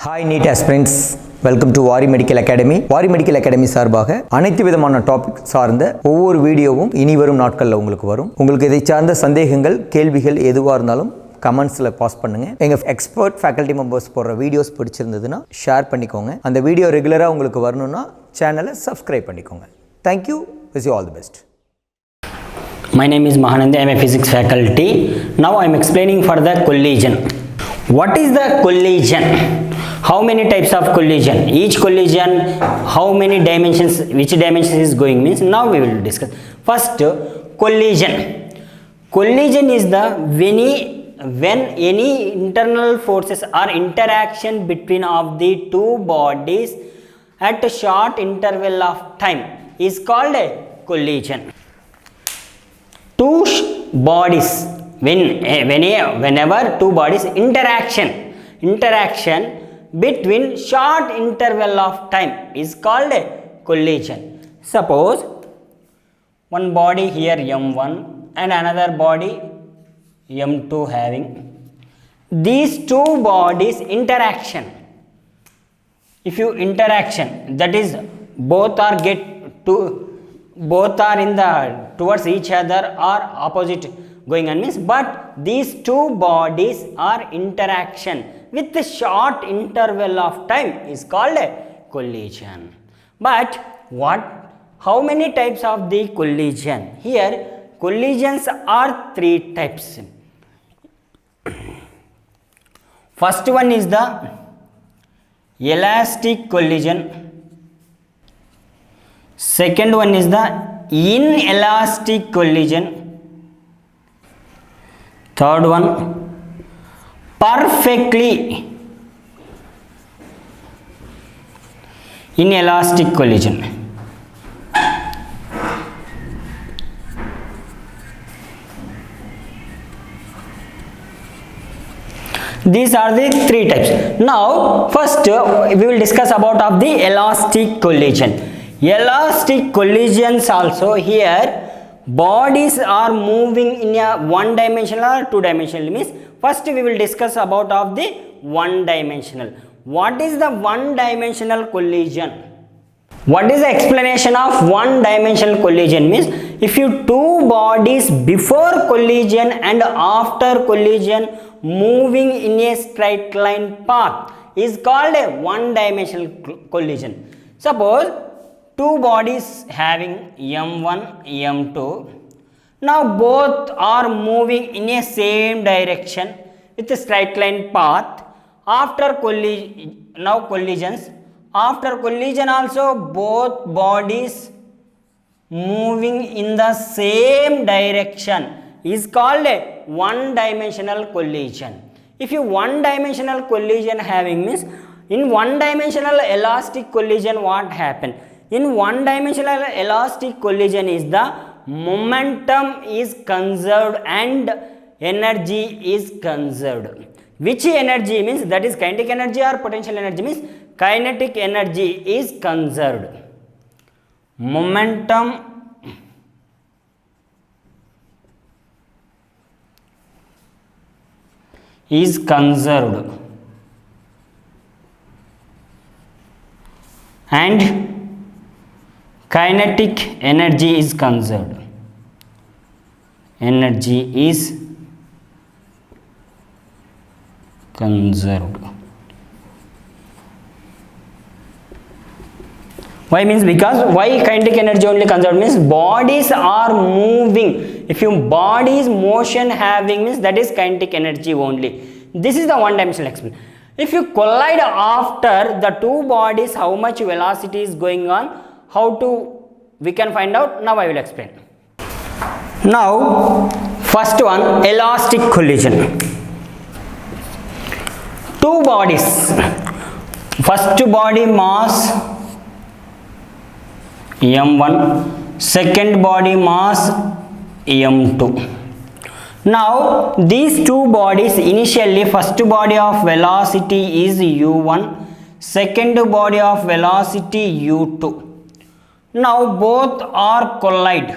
Hi NEET aspirants, welcome to Vaari medical academy. Vaari medical academy சார்பாக அனைத்து விதமான டாபிக் சார்ந்த ஒவ்வொரு வீடியோவும் இனி வரும் நாட்களில் உங்களுக்கு வரும். உங்களுக்கு இதை சார்ந்த சந்தேகங்கள், கேள்விகள் எதுவாக இருந்தாலும் கமெண்ட்ஸில் பாஸ் பண்ணுங்கள். எங்கள் எக்ஸ்பர்ட் ஃபேக்கல்ட்டி மெம்பர்ஸ் போடுற வீடியோஸ் பிடிச்சிருந்ததுன்னா ஷேர் பண்ணிக்கோங்க. அந்த வீடியோ ரெகுலராக உங்களுக்கு வரணும்னா சேனலை சப்ஸ்கிரைப் பண்ணிக்கோங்க. Thank you. Wish you all the best. My name is Mahanandi. I am a physics faculty. Now I am explaining for the collision. What is the collision? How many types of collision? Each collision, how many dimensions, which dimension is going means now we will discuss. First, collision. Collision is the when any internal forces or interaction between of the two bodies at a short interval of time is called a collision. Two bodies, whenever two bodies interaction between short interval of time is called a collision. Suppose one body here M1 and another body M2 having these two bodies interaction. If you interaction, that is both are in the towards each other or opposite going on means, but these two bodies are interaction with a short interval of time is called a collision. But how many types of the collision? Here collisions are three types. First one is the elastic collision. Second one is the inelastic collision. Third one, perfectly inelastic collision. These are the three types. Now first we will discuss about of the elastic collision. Elastic collisions also, here bodies are moving in a one dimensional or two dimensional means, first we will discuss about of the one dimensional. What is the one dimensional collision? What is the explanation of one dimensional collision means, if you two bodies before collision and after collision moving in a straight line path is called a one dimensional collision. Suppose two bodies having M1, M2, now both are moving in a same direction with a straight line path. After collisions, after collision also both bodies moving in the same direction is called a one dimensional collision. If you one dimensional collision having means, in one dimensional elastic collision what happened? In one dimensional elastic collision is the momentum is conserved and energy is conserved. Which energy means, that is kinetic energy or potential energy means, kinetic energy is conserved. Momentum is conserved and kinetic energy is conserved. Energy is conserved. Why means, because why kinetic energy only conserved means, bodies are moving. If your body's motion having means, that is kinetic energy only. This is the one dimensional explanation. If you collide after the two bodies, how much velocity is going on, how to we can find out? Now I will explain. Now first one, elastic collision. Two bodies, first body mass M1, second body mass M2. Now these two bodies, initially first body of velocity is u1, second body of velocity u2. Now both are collide.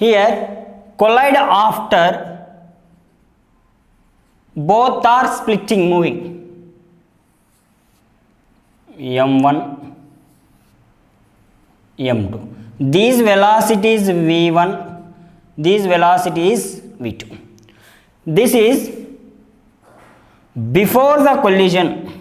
Here collide after both are splitting, moving. m1, m2. These velocities v1, these velocities v2. This is before the collision.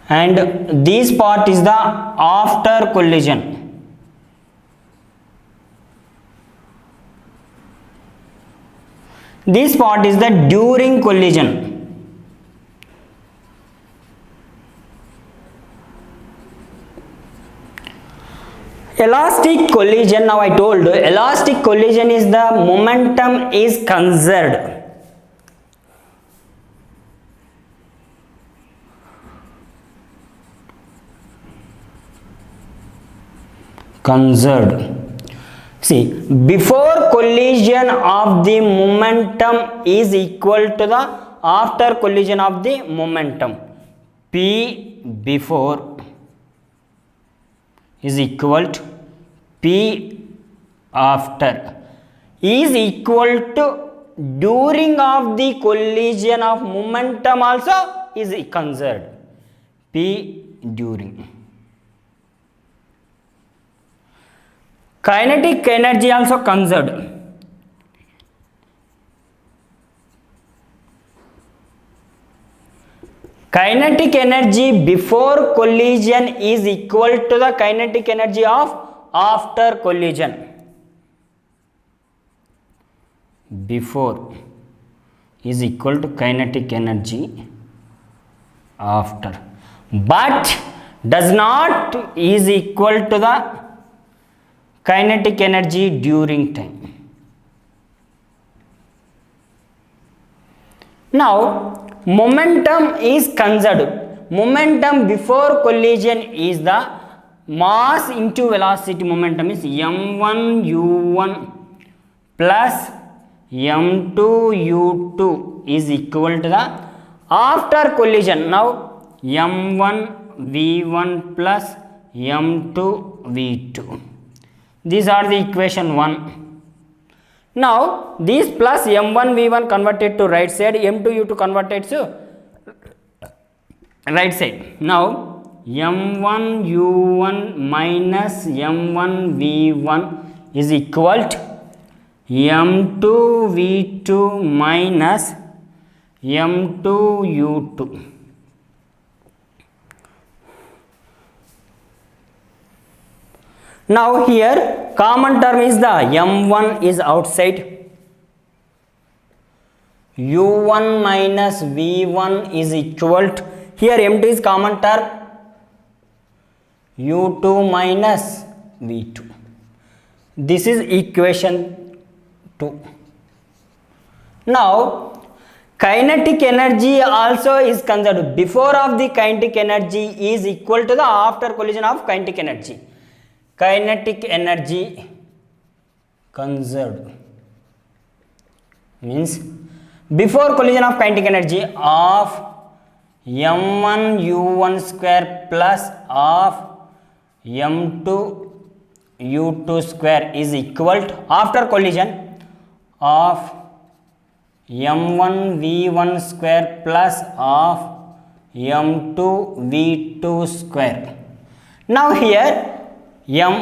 And this part is the after collision. This part is the during collision. Elastic collision, now I told you, elastic collision is the momentum is conserved. Conserved. See, before collision of the momentum is equal to the after collision of the momentum. P before is equal to P after is equal to during of the collision of momentum also is conserved. P during. Kinetic energy also conserved. Kinetic energy before collision is equal to the kinetic energy of after collision. Before is equal to kinetic energy after, but does not is equal to the kinetic energy during time. Now momentum is conserved. Momentum before collision is the mass into velocity. Momentum is m1 u1 plus m2 u2 is equal to the after collision. Now m1 v1 plus m2 v2. These are the equation 1. Now this plus m1 v1 converted to right side, m2 u2 converted to right side. Now m1 u1 minus m1 v1 is equal to m2 v2 minus m2 u2. Now here common term is the m1 is outside, u1 minus v1 is equal to, here m2 is common term, u2 minus v2. This is equation 2. Now kinetic energy also is conserved. Before of the kinetic energy is equal to the after collision of kinetic energy. Kinetic energy conserved means before collision of kinetic energy of m1 u1 square plus of m2 u2 square is equal to after collision of m1 v1 square plus of m2 v2 square. Now here m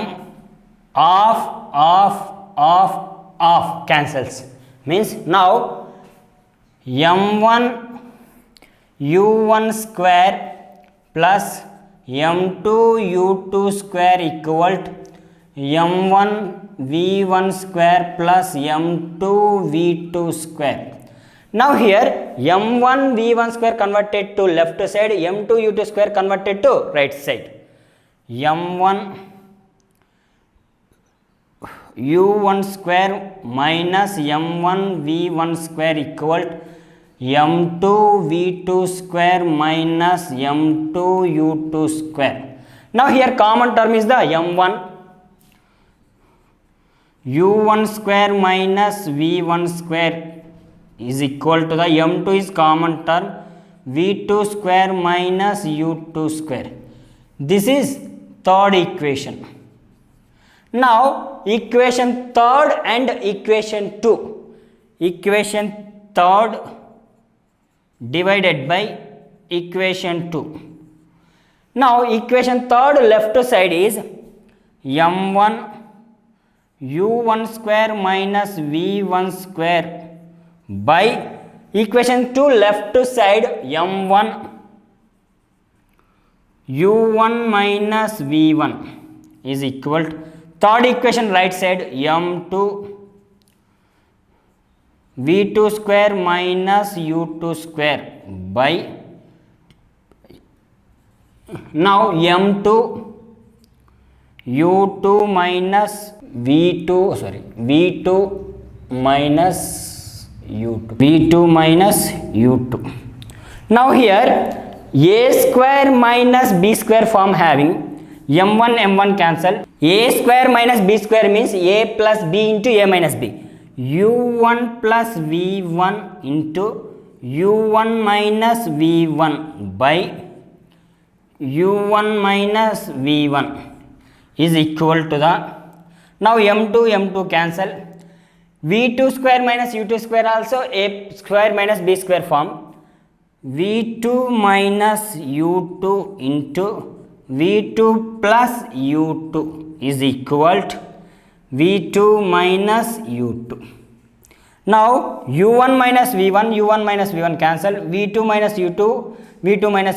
of cancels, means now m1 u1 square plus m2 u2 square equal to m1 v1 square plus m2 v2 square. Now here m1 v1 square converted to left side, m2 u2 square converted to right side. m1 u1 square minus m1 v1 square equal to m2 v2 square minus m2 u2 square. Now here common term is the m1 u1 square minus v1 square is equal to the m2 is common term, v2 square minus u2 square. This is third equation. Now equation third and equation 2. Equation third divided by equation 2. Now equation third left side is m1 u1 square minus v1 square by equation 2 left side m1 u1 minus v1 is equal to third equation right side m2 v2 square minus u2 square by now m2 u2 minus v2 minus u2. Now here a square minus b square form having m1 cancel. A square minus b square means a plus b into a minus b. u1 plus v1 into u1 minus v1 by u1 minus v1 is equal to the, now m2 cancel, v2 square minus u2 square also a square minus b square form, v2 minus u2 into v2 plus u2 is equal to v2 minus u2. Now u1 minus v1 cancel, v2 minus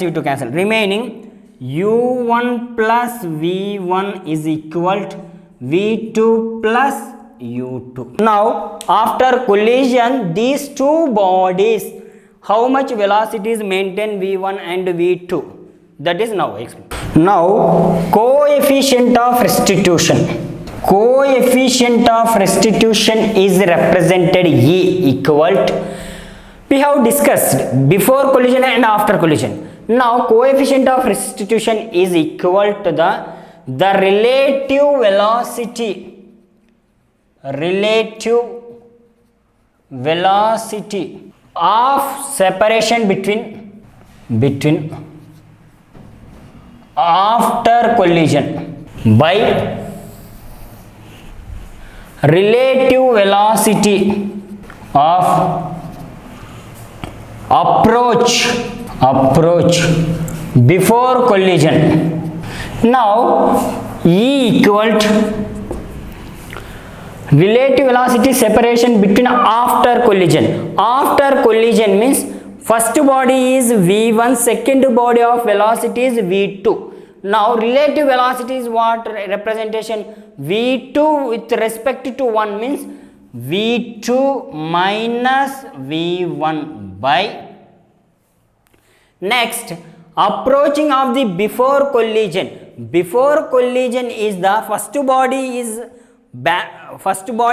u2 cancel, remaining u1 plus v1 is equal to v2 plus u2. Now after collision these two bodies, how much velocity is maintained v1 and v2, that is now explained. Now coefficient of restitution is represented E equal to, we have discussed before collision and after collision. Now coefficient of restitution is equal to the relative velocity of separation between after collision by relative velocity of approach before collision. Now E equal to relative velocity separation between after collision. After collision means first body is v1, second body of velocity is v2. Now relative velocity is what representation? v2 with respect to 1 means v2 minus v1 by, next approaching of the before collision. Before collision is the first body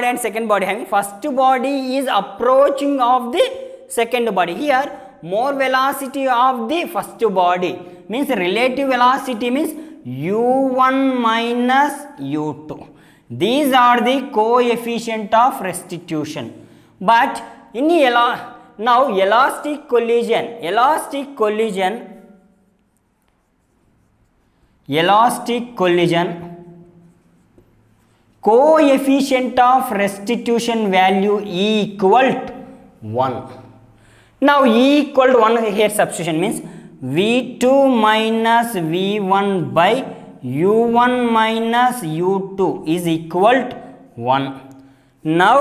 and second body having, first body is approaching of the second body. Here more velocity of the first body means relative velocity means u1 minus u2. These are the coefficient of restitution. But in now elastic collision coefficient of restitution value E equal to 1. Now E equal to 1 here substitution means v2 minus v1 by u1 minus u2 is equal to 1. Now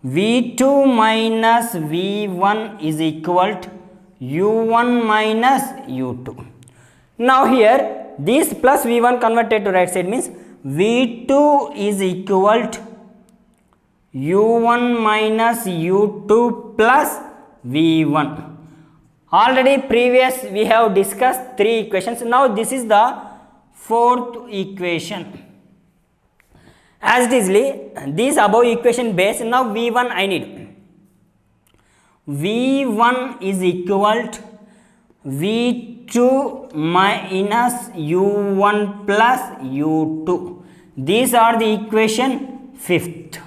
v2 minus v1 is equal to u1 minus u2. Now here this plus v1 converted to right side means v2 is equal to u1 minus u2 plus v1. Already previous we have discussed 3 equations. Now this is the 4th equation. As it is this above equation base, now v1 I need. v1 is equal to v2 minus u1 plus u2. These are the equation 5th.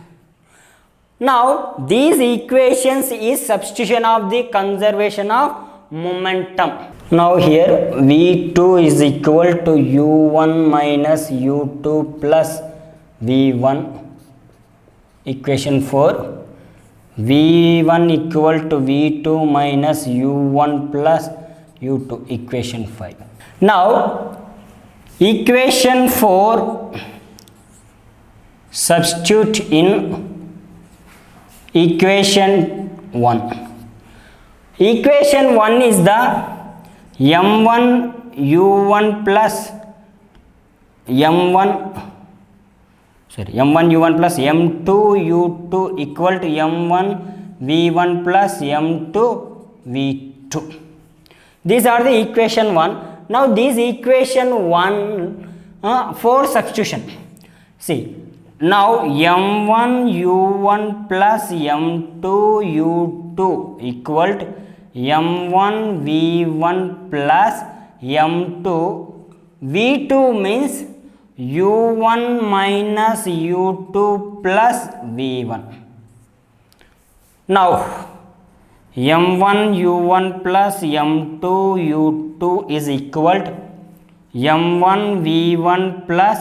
Now these equations is substitution of the conservation of momentum. Now here v2 is equal to u1 minus u2 plus v1 equation 4 v1 equal to v2 minus u1 plus u2 equation 5. Now equation 4 substitute in equation 1. Equation 1 is the m1 u1 plus m1 u1 plus m2 u2 equal to m1 v1 plus m2 v2. These are the equation 1. Now this equation 1 for substitution. See, now m1 u1 plus m2 u2 equal to m1 v1 plus m2 v2 means u1 minus u2 plus v1. Now m1 u1 plus m2 u2 is equal to m1 v1 plus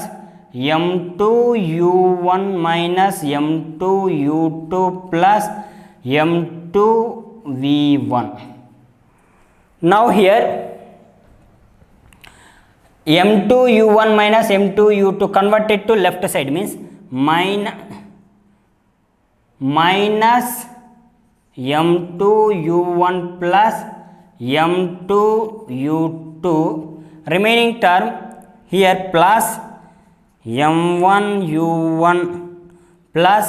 m2 u1 minus m2 u2 plus m2 v1. Now here m2 u1 minus m2 u2 converted to left side means minus m2 u1 plus m2 u2, remaining term here plus m1 u1 plus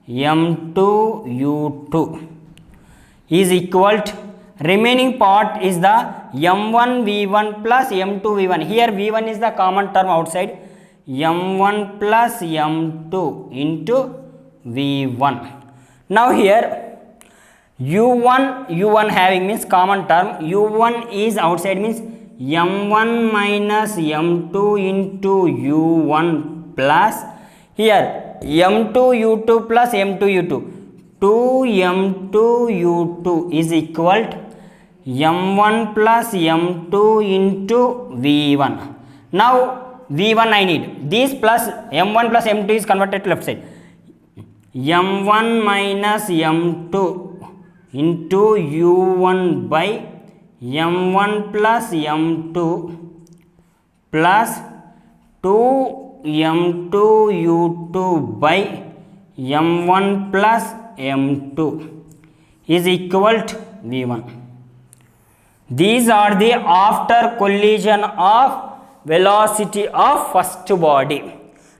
m2 u2 is equal to, remaining part is the m1 v1 plus m2 v1. Here v1 is the common term outside, m1 plus m2 into v1. Now here u1 having means common term, u1 is outside means m1 minus m2 into u1 plus here m2 u2 plus m2 u2, 2m2 u2 is equal to m1 plus m2 into v1. Now v1 I need, this plus m1 plus m2 is converted to left side, m1 minus m2 into u1 by m1 plus m2 plus 2m2 u2 by m1 plus m2 is equal to v1. These are the after collision of velocity of first body.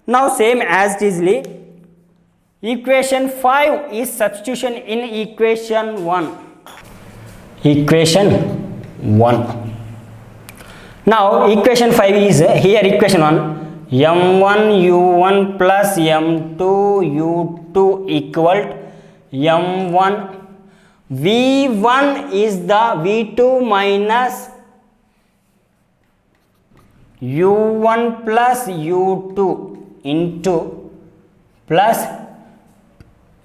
Now same as it is equation 5 is substitution in equation 1. Equation 1. Now equation 5 is here equation 1, m1 u1 plus m2 u2 equal to m1 v1 is the v2 minus u1 plus u2 into plus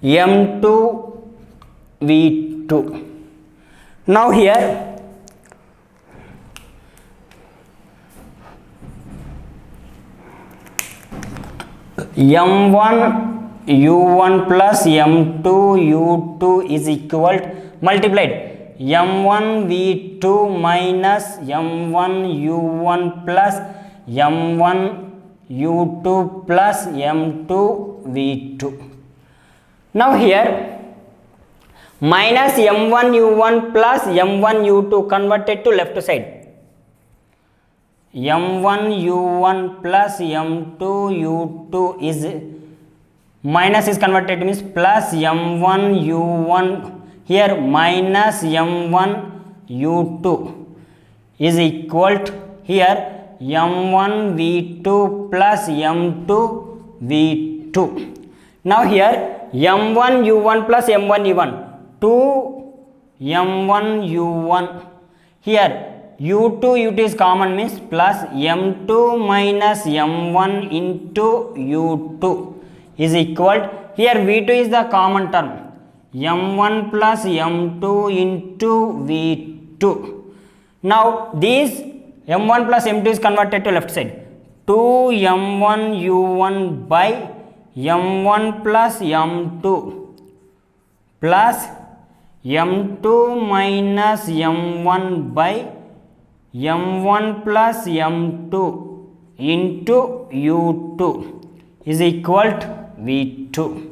m2 v2. Now here m1 u1 plus m2 u2 is equal to, multiplied m1 v2 minus m1 u1 plus m1 u2 plus m2 v2. Now here minus m1 u1 plus m1 u2 converted to left side, m1 u1 plus m2 u2 is minus is converted to means plus m1 u1, here minus m1 u2 is equal to here m1 v2 plus m2 v2. Now here m1 u1 plus m1 u1, 2 m1 u1, here u2 is common means plus m2 minus m1 into u2 is equal to, here v2 is the common term, m1 plus m2 into v2. Now this m1 plus m2 is converted to left side, 2 m1 u1 by m1 plus m2 plus m2 minus m1 by m1 plus m2 into u2 is equal to v2.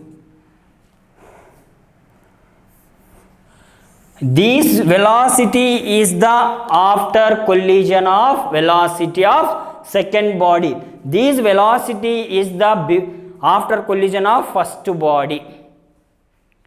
This velocity is the after collision of velocity of second body. This velocity is the after collision of first body.